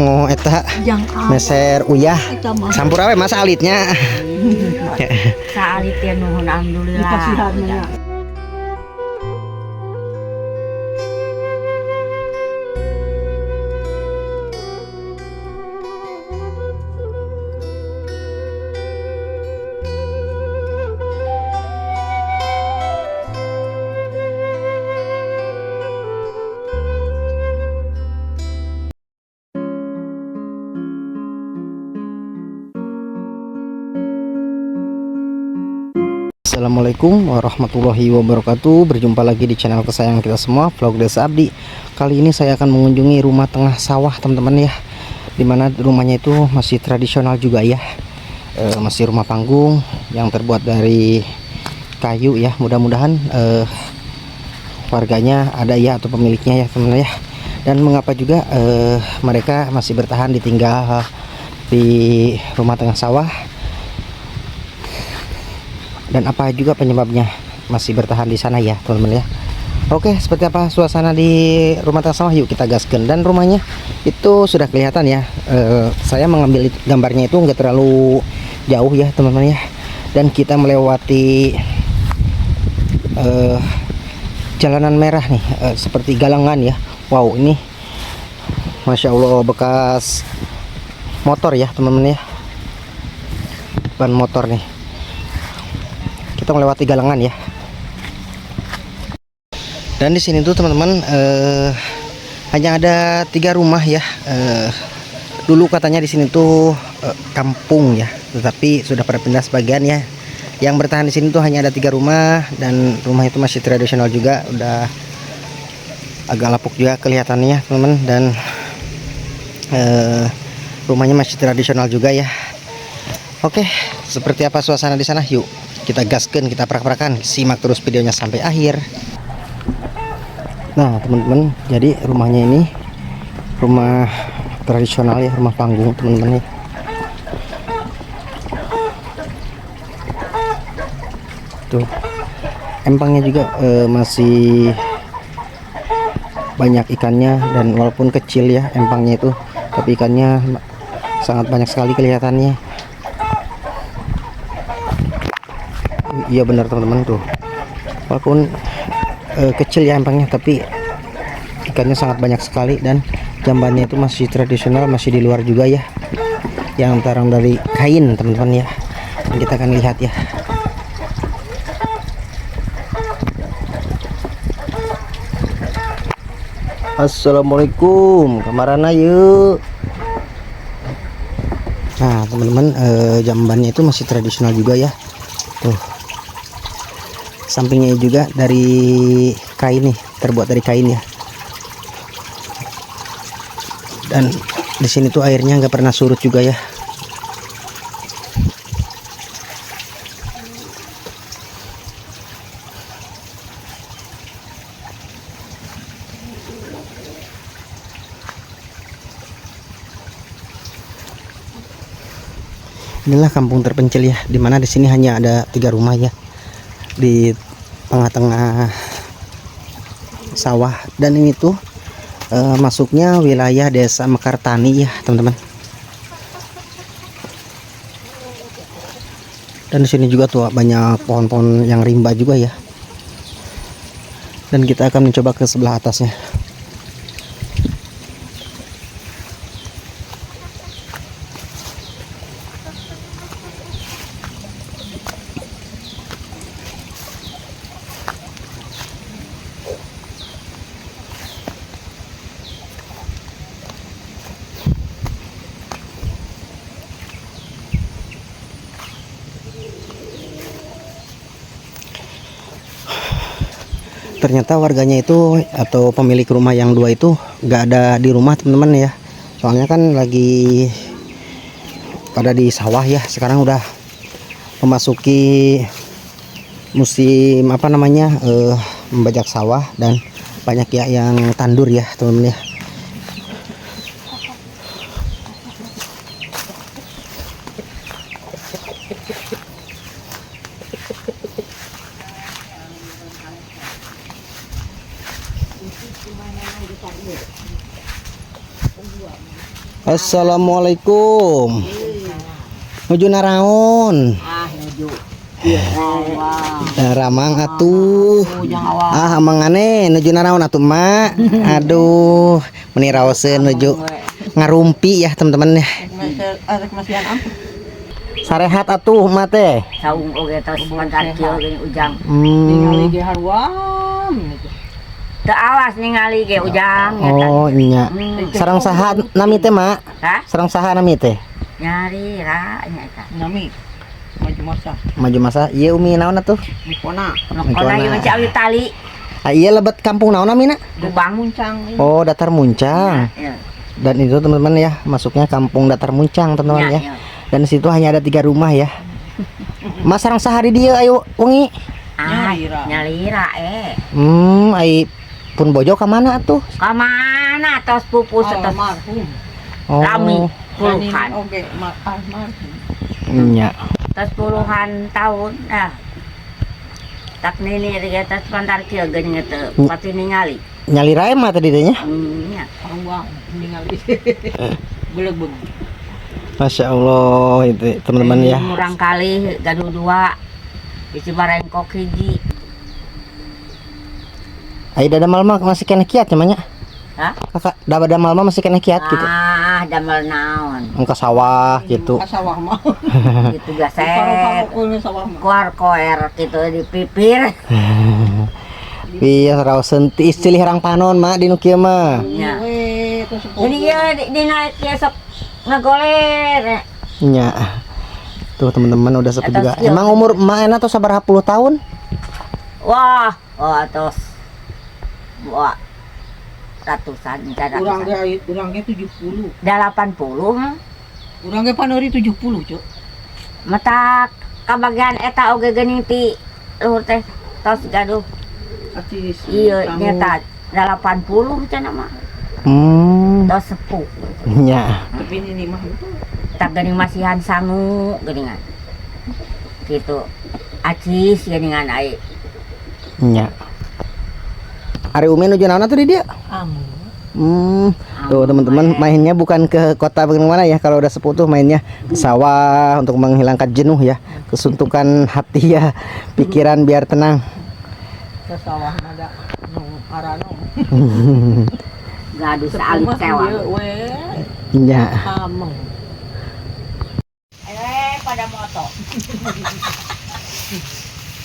Oh eta meser uyah campur awe mas alitnya. Saalit ya nuhun alhamdulillah. Assalamualaikum warahmatullahi wabarakatuh. Berjumpa lagi di channel kesayangan kita semua, Vlog Desa Abdi. Kali ini saya akan mengunjungi rumah tengah sawah teman-teman ya, dimana rumahnya itu masih tradisional juga ya. Masih rumah panggung yang terbuat dari kayu ya. Mudah-mudahan warganya ada ya, atau pemiliknya ya teman-teman ya. Dan mengapa juga mereka masih bertahan ditinggal di rumah tengah sawah, dan apa juga penyebabnya masih bertahan di sana ya teman-teman ya. Oke, seperti apa suasana di rumah tengah sawah, yuk kita gaskan. Dan rumahnya itu sudah kelihatan ya. Saya mengambil gambarnya itu nggak terlalu jauh ya teman-teman ya, dan kita melewati jalanan merah nih, seperti galangan ya. Wow, ini Masya Allah bekas motor ya teman-teman ya, ban motor nih. Kita melewati galangan ya. Dan di sini tuh teman-teman hanya ada 3 rumah ya. Dulu katanya di sini tuh kampung ya, tetapi sudah pada pindah sebagian ya. Yang bertahan di sini tuh hanya ada 3 rumah, dan rumah itu masih tradisional juga, udah agak lapuk juga kelihatannya teman-teman. Dan rumahnya masih tradisional juga ya. Oke, seperti apa suasana di sana? Yuk kita gaskan, kita prak-prakan, simak terus videonya sampai akhir. Nah teman-teman, jadi rumahnya ini rumah tradisional ya, rumah panggung teman-teman ya. Tuh empangnya juga masih banyak ikannya, dan walaupun kecil ya empangnya itu, tapi ikannya sangat banyak sekali kelihatannya. Iya benar teman-teman, tuh walaupun kecil ya empangnya, tapi ikannya sangat banyak sekali. Dan jambannya itu masih tradisional, masih di luar juga ya, yang terang dari kain teman-teman ya. Dan kita akan lihat ya. Assalamualaikum, kamarana yuk. Nah teman-teman, jambannya itu masih tradisional juga ya. Tuh sampingnya juga dari kain nih, terbuat dari kain ya. Dan di sini tuh airnya nggak pernah surut juga ya. Inilah kampung terpencil ya, dimana di sini hanya ada 3 rumah ya, di tengah-tengah sawah. Dan ini tuh masuknya wilayah desa Mekartani ya teman-teman. Dan di sini juga tuh banyak pohon-pohon yang rimba juga ya. Dan kita akan mencoba ke sebelah atasnya. Ternyata warganya itu, atau pemilik rumah yang 2 itu nggak ada di rumah teman-teman ya. Soalnya kan lagi pada di sawah ya. Sekarang udah memasuki musim apa namanya, membajak sawah, dan banyak ya yang tandur ya teman-teman ya. Assalamualaikum. Nuju naraon? Nuju. Ramang atuh. Mangane nuju naraon atuh mak. Aduh, meni raoseun nuju ngarumpi ya teman-teman ya. Sarehat atuh mak teh. Saung oge tos pantar kieu geuning ujang. Ningali ge haruam. Teu awas ningali ge ujang ya kan. Oh nya. Sareng saha nami teh mak? Hah? Sareng saha nami teh? Nyari ra nya eta. Nami maju masa. Maju masa. Ieu umi naon atuh? Mikona. Nokona ieu mah cawi tali. Ah ieu lebet kampung naon namina? Lubang Muncang. Oh, Datar Muncang. Ya. Dan itu teman-teman ya, masuknya kampung Datar Muncang teman-teman ya. Dan di situ hanya ada 3 rumah ya. Mas sareng sehari dia ayo wengi. Nyalira Ai pun bojo ka mana atuh? Ka mana tos pupus tos Almarhum. Oh, lami puluhan. Oge almarhum. nya. Tos puluhan tahun dah. Tak nini dia tos pantar kieu geuning teu pati ningali. Nyali rae mah tadi teh nya. Nya. Haruam ningali. Beleg-beleg. Masya Allah itu teman-teman ya. Murang kali gaduh 2. Di Cibarengkok hiji. Ai damal mah masih kena kiat namanya. Hah? Kakak, damal mah masih kena kiat gitu. Damel naon. Engka sawah gitu. Sawah mah. Gitu biasa. Paru-paru sawah mah. Koer gitu dipipir. Iya raoseun ti istilih harang panon mah di nu kieu mah. Nya. We terus Jadi ya dinaik ya sok ngagoler. Nya. Tuh teman-teman udah sepi juga. Atas kieu. Emang umur emak enak tuh sabaraha puluh tahun? Wah, tos. Wah. Ratusan, urang ge 70. 80 mah. Urang ge paneuri 70, Cuk. Mata kabagian eta oge geuning ti luhur teh tos gaduh. Atis. Iya nyata 80 cenah mah. Tos sepuh. Nya. Tapi ini mah Tak geuning masihan sangu geuningan. Gitu. Acis geuningan ai. Nya. Ari Umi nuju naon atuh di dia? Tuh teman-teman mainnya bukan ke kota bagaimana ya, kalau udah sepuh mainnya ke sawah untuk menghilangkan jenuh ya, kesuntukan hati ya, pikiran biar tenang. ke sawah ada nu arano. Gaduh saalit sewa. We Nya. ameng. Pada moto.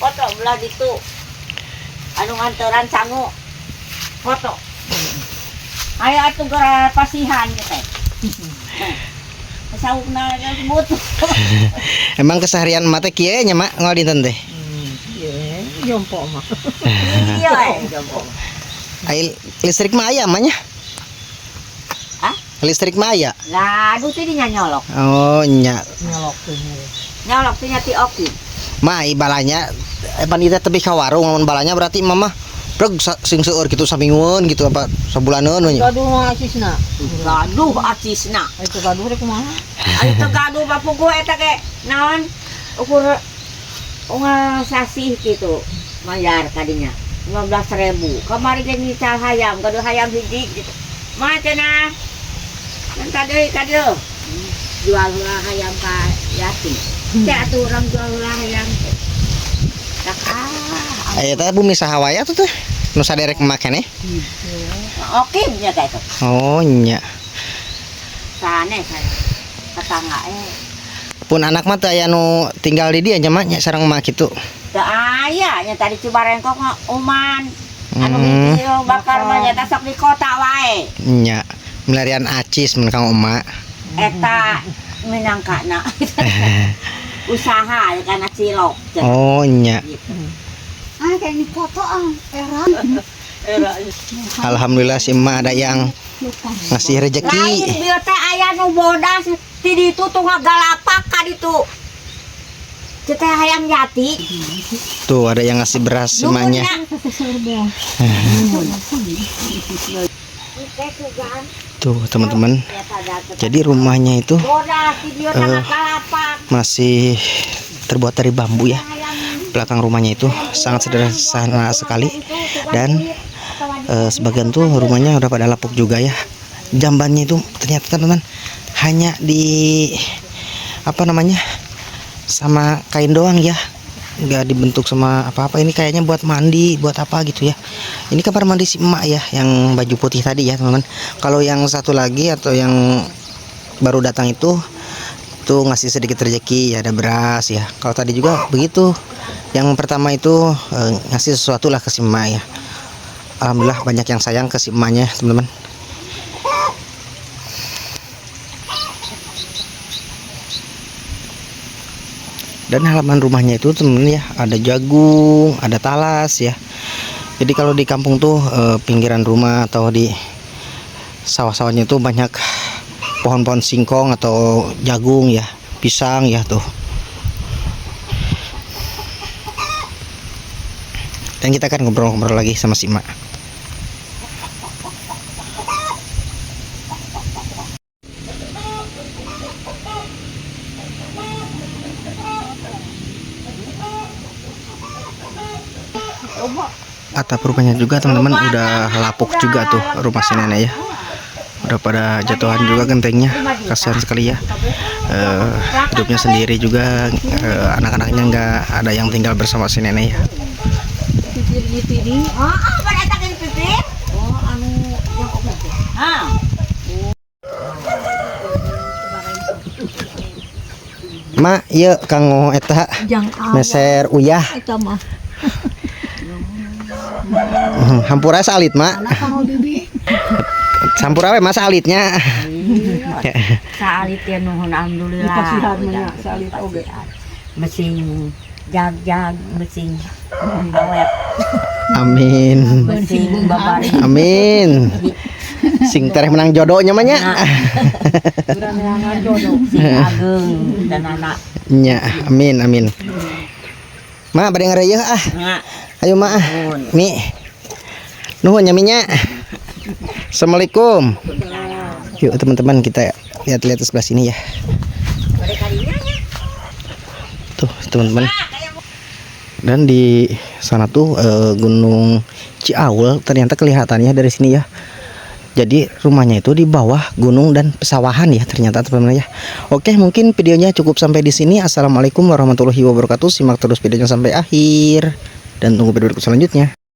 Foto belah ditu. Anu nganteran sangu. Foto. Ayo atuh gara pasihan teh. Saukna disebut. Emang keseharian mate kieu nya mak ngol dinten teh. Ye, jompo mah. Iya, jompo. Ai listrik mah aya mah nya. Hah? Listrik mah aya. Lah, aduh teh dinya nyolok. Oh nya. Nyolok teh. Nyolok teh nya ti oki. Mah ai balanya pan ieu teh ka warung lamun balanya berarti mama breg sing seueur kitu samingun gitu apa sabulaneun we nya. Gaduh mah acisna. Gaduh acisna. Itu gaduh rek kumaha? Ari teu gaduh bapugu eta ge naon ukur sasih gitu mayar kadinya 15.000. Kamari ge nical hayam, gaduh hayam hiji gitu. Mah cenah. Kan kadeu jual ulah hayam ka yatim. Teh atuh urang jual ulah hayam. Tak Aya teh bumi saha wae atuh teh. Nu saderek make nih. oke nya teh itu. Oh nya. Sane saya. Tetangga Pun anak mah teh aya nu tinggal di dieu nya mak nya sareng emak kitu. teu aya nya tadi Cibarengkok mah uman. Anu hiji bakar mah nya sok di kota wae. Nya. Melarian acis mun kang emak. Eta minangkana. Usaha kana cilok. Oh nya. Kayak di kota era. Alhamdulillah si emak ada yang ngasih Lain rezeki. bieu teh aya nu bodas ti ditu tuh ngagalapak ka ditu. Teh hayam jati. Tuh ada yang ngasih beras si emaknya. Tuh teman-teman. Jadi rumahnya itu Bodas ti dieu teh ngagalapak. masih terbuat dari bambu ya. Belakang rumahnya itu sangat sederhana sekali, dan sebagian tuh rumahnya udah pada lapuk juga ya. Jambannya itu ternyata teman-teman hanya di apa namanya, sama kain doang ya, nggak dibentuk sama apa-apa. Ini kayaknya buat mandi, buat apa gitu ya. Ini kamar mandi si emak ya, yang baju putih tadi ya teman-teman. Kalau yang satu lagi atau yang baru datang itu ngasih sedikit rezeki ya, ada beras ya. Kalau tadi juga begitu, yang pertama itu ngasih sesuatu lah ke si emak ya. Alhamdulillah banyak yang sayang ke si emaknya teman-teman. Dan halaman rumahnya itu temen ya, ada jagung, ada talas ya. Jadi kalau di kampung tuh pinggiran rumah atau di sawah-sawahnya itu banyak pohon-pohon singkong atau jagung ya, pisang ya tuh. Dan kita akan ngobrol-ngobrol lagi sama si emak. Atap rumahnya juga teman-teman udah lapuk juga tuh rumah si nenek ya, udah pada jatuhan juga gentengnya, kasihan sekali ya. Hidupnya sendiri juga, anak-anaknya nggak ada yang tinggal bersama si nenek ya. Pada takin pipit. Oh, anu yang oke. Mak, iya kanggo eta meser uyah. Eta mah. Hampura salit mak. Sampura we mas salitnya. Salit ya nuhun alhamdulillah. Dikasihan nya salit oge. Mesin jag-jag, mesin awet, Amin. mesin babari. Amin. Sing tereh menang jodohnya mah nya. Uraneangan jodoh. Sing ageng dan anak. Nya, amin amin. Mak bade ngareueuh ah. Nga, Ayo mak. Mi. Nuhun nya mi nya. Assalamualaikum. Yuk teman-teman kita lihat-lihat sebelah sini ya. Tuh teman-teman. Dan di sana tuh Gunung Ciawel ternyata kelihatannya dari sini ya. Jadi rumahnya itu di bawah gunung dan pesawahan ya ternyata teman-teman ya. Oke, mungkin videonya cukup sampai di sini. Assalamualaikum warahmatullahi wabarakatuh. Simak terus videonya sampai akhir dan tunggu video selanjutnya.